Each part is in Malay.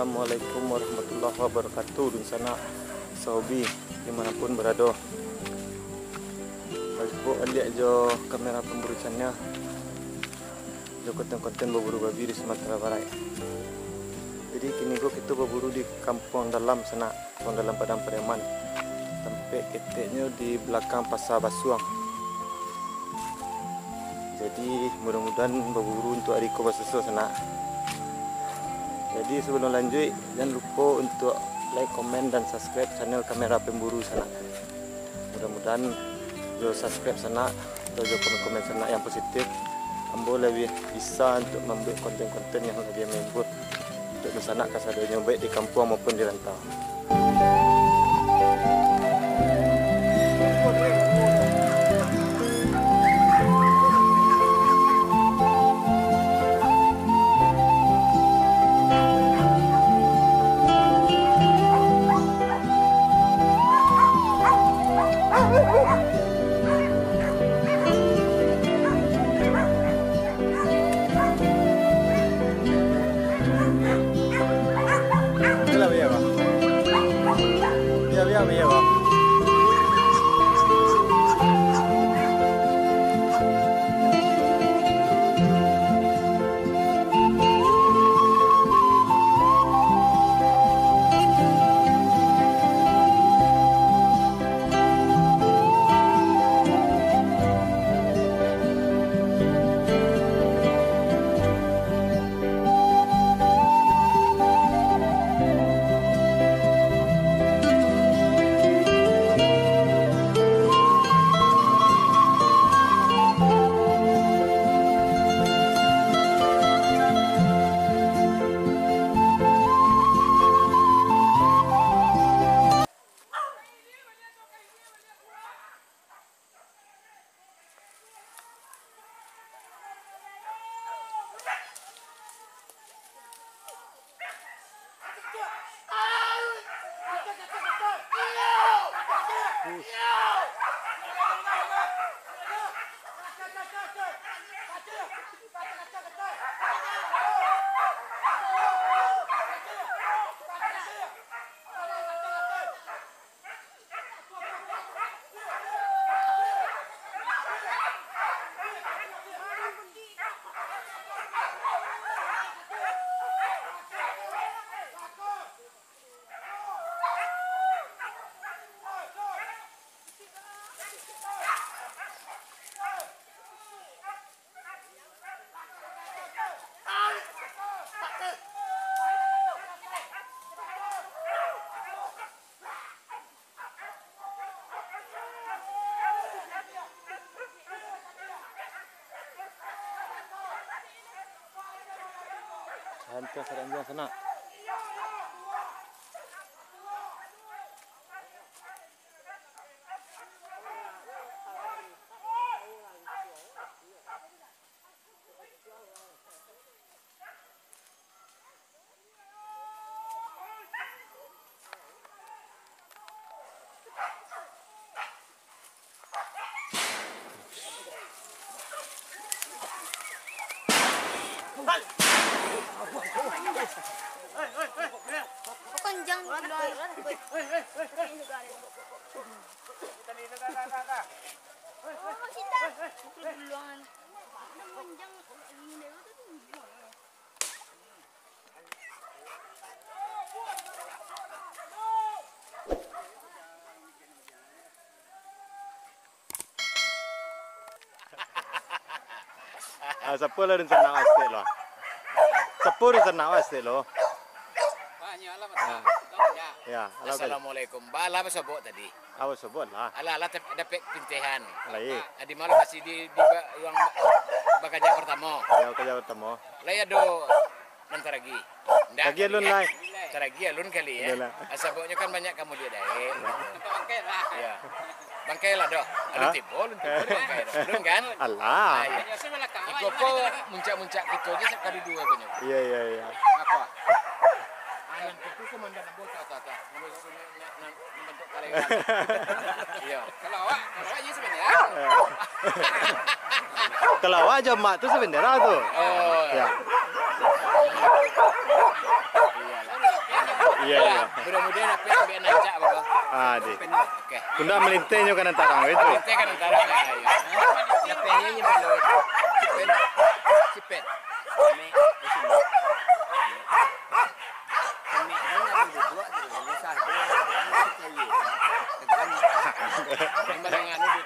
Assalamualaikum warahmatullahi wabarakatuh. Dun sana sahabi dimanapun berada. Bagi lihat jo kamera pemburu channel. Jo konten-konten berburu babi di Sumatera Barat. Jadi kini kita berburu di kampung dalam sana, kampung dalam Padang Pariaman. Sampai keteknya di belakang Pasar Basuang. Jadi mudah-mudahan berburu untuk hari Kobasuso sana. Jadi sebelum lanjut, jangan lupa untuk like, komen dan subscribe channel Kamera Pemburu sana. Mudah-mudahan jo subscribe sana atau jo komen-komen sana yang positif. Ambo lebih bisa untuk membuat konten-konten yang lebih menghibur untuk di sana kasadanya baik di kampung maupun di rantau. Hancur seranjang sana. Panjang keluar. Oh, kita. Duluan. Panjang ini tuh. Siapa lah rencana pasti lo. Siapa rencana pasti lo. Ya, Assalamualaikum. Bala apa sebut tadi? Apa sebut lah? Ala dapat pintehan. Lai. Adi malu kasih di ruang bakaja pertama. Ya, kerja pertama. Lai ado nanti lagi. Lagi alun lai. Nanti lagi alun kali ya. Asaboknya kan banyak kamu dia dah. Bangkai lah. Ya. Bangkai lah doh. Alun tipu bangkai doh. Alun kan? Allah. Iko muncak-muncak gitu aja sekali dua punya. Iya. Apa? Anak itu komandan anggota kata. Membentuk karyawan. Iya. Kalau awak ini sebenarnya. Kalau awak jamak tu sebenarnya tu. Oh. Ya. Iyalah. dia nak ambil nancak apa? Ah, di. Okey. Kunda melintenya kan antara itu. Kita kan antara ya. Lepenya nyebelot. Cipet. Ini sini. Ini hanya duduk tu, susah dia. Ini barengan duduk.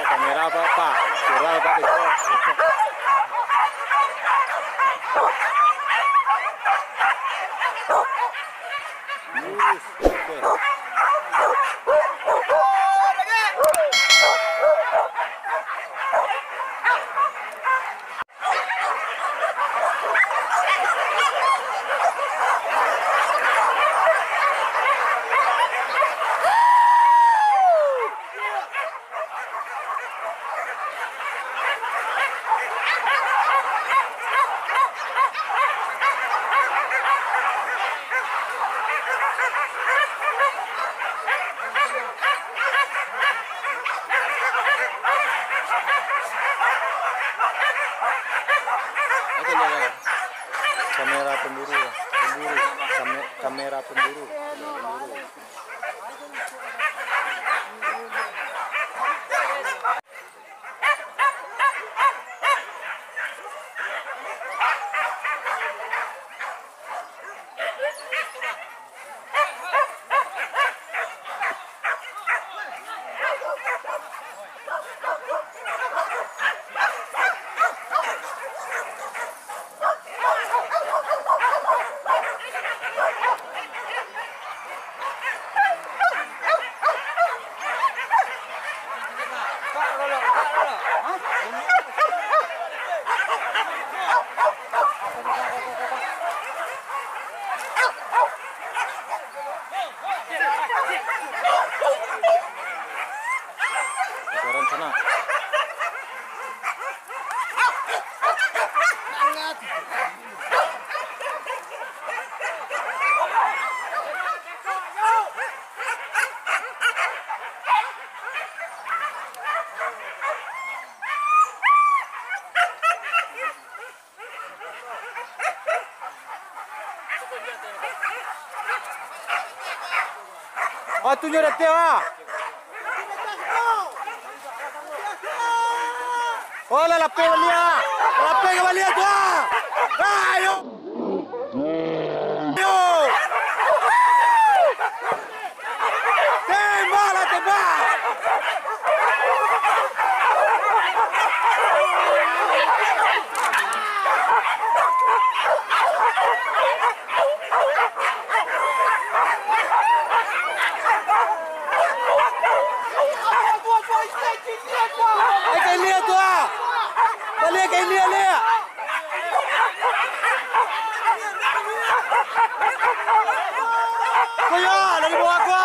Kamera apa Pak? Viral Pak itu. Kamera pemburu, kamera pemburu. Sekarang sana. Ah, tu nyo rete ah. Hola, la pegalia. La pegalia tu ah. Ayo. Yo. Mala te va. Cái lia tua, ta lia cái lia lia. Coi ya, lagi bawa gua.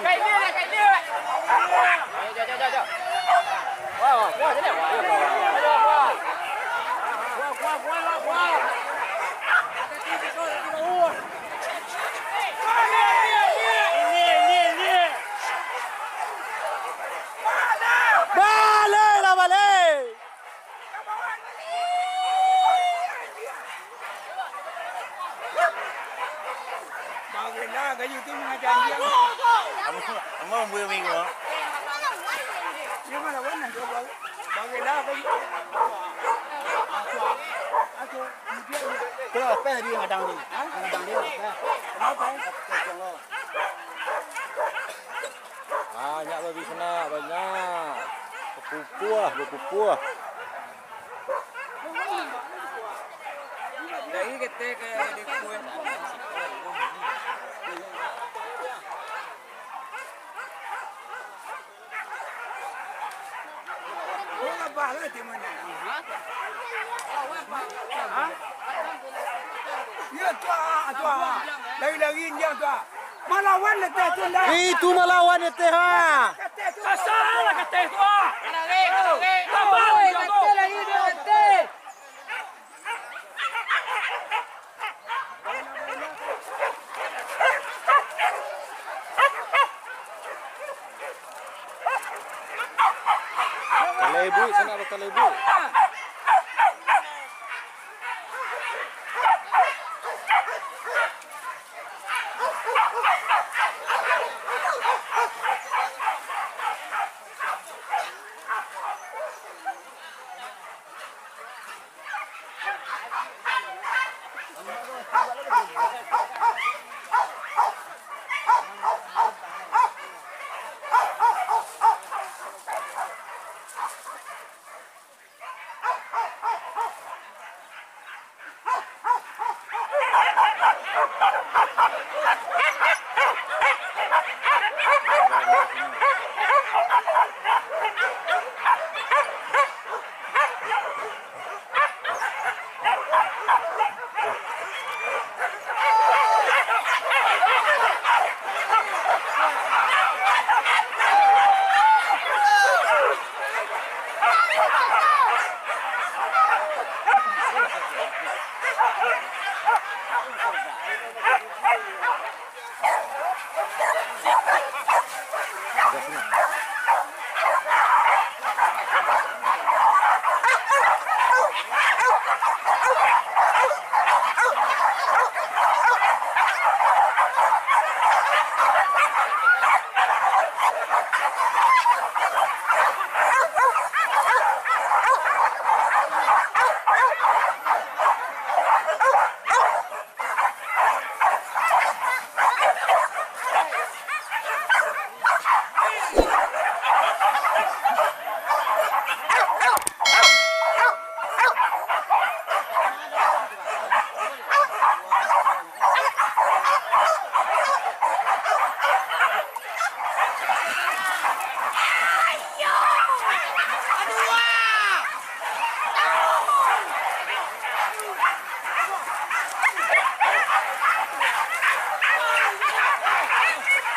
Cái lia. Jom. Wow, thế này cái YouTube nga dyan yan. Ang mga buhay mo. Yung mga wala, bagay na kayo. apa tadi yang ngadang ni? Ngadang dia. Kenapa? Banyak babi sana, banyak. Berpupuh, berpupuh. Dari kita ke di kuil. Oh, apa lah di mana? Ya tua. Lagi-lagi dia tua. Malawan le teh tu dah. Itu melawan itu ha. Kasar lah kata itu. Kalau ibu, sana ada kalau ibu.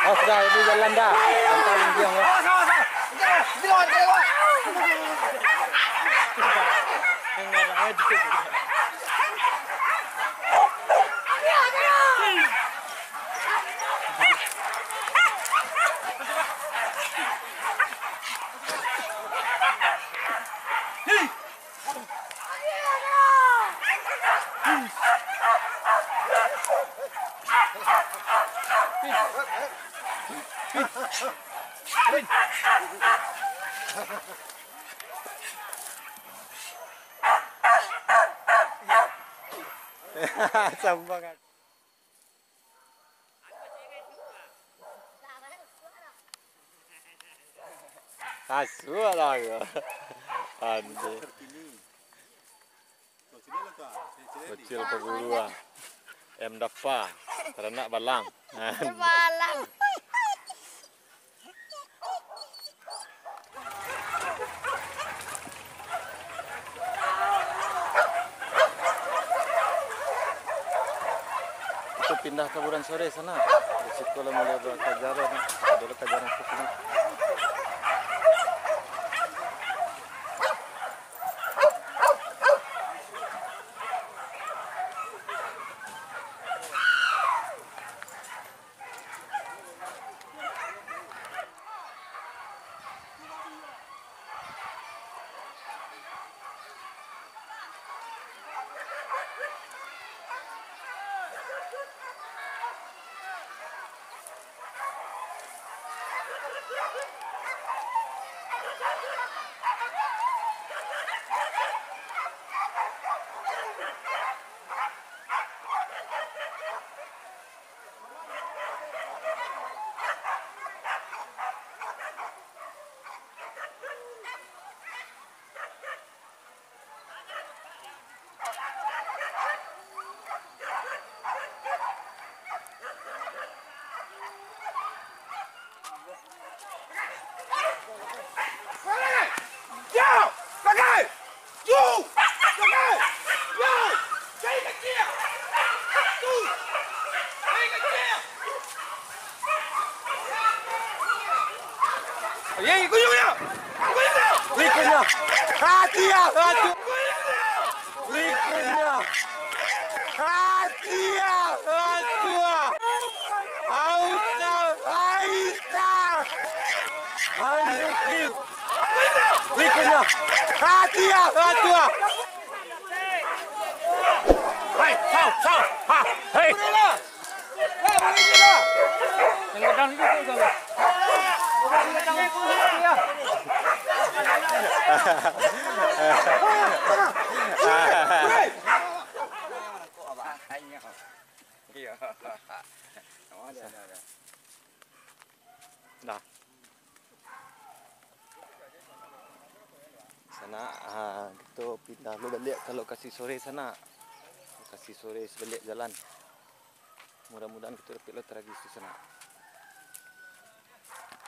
Oh sudah di jalan dah. Antara dia ya. Sambang. Asua lah ya. Ande. Kecil perburuan. Dapa. Ternak balang. Balang. Itu pindah ke Buran Sore sana. Di sekolah mulai berkajaran. Ada kajaran ke sini. Berikutnya. Hatia. Berikutnya. Hatia. Berikutnya. Hatia. Hai, sau. Ha, hei. Yang gedang itu sama. Nah. Sana kita pindah lu balik kalau kasih sore sana. Kasih sore sebalik jalan. Mudah-mudahan kita dapat lo tragis di sana.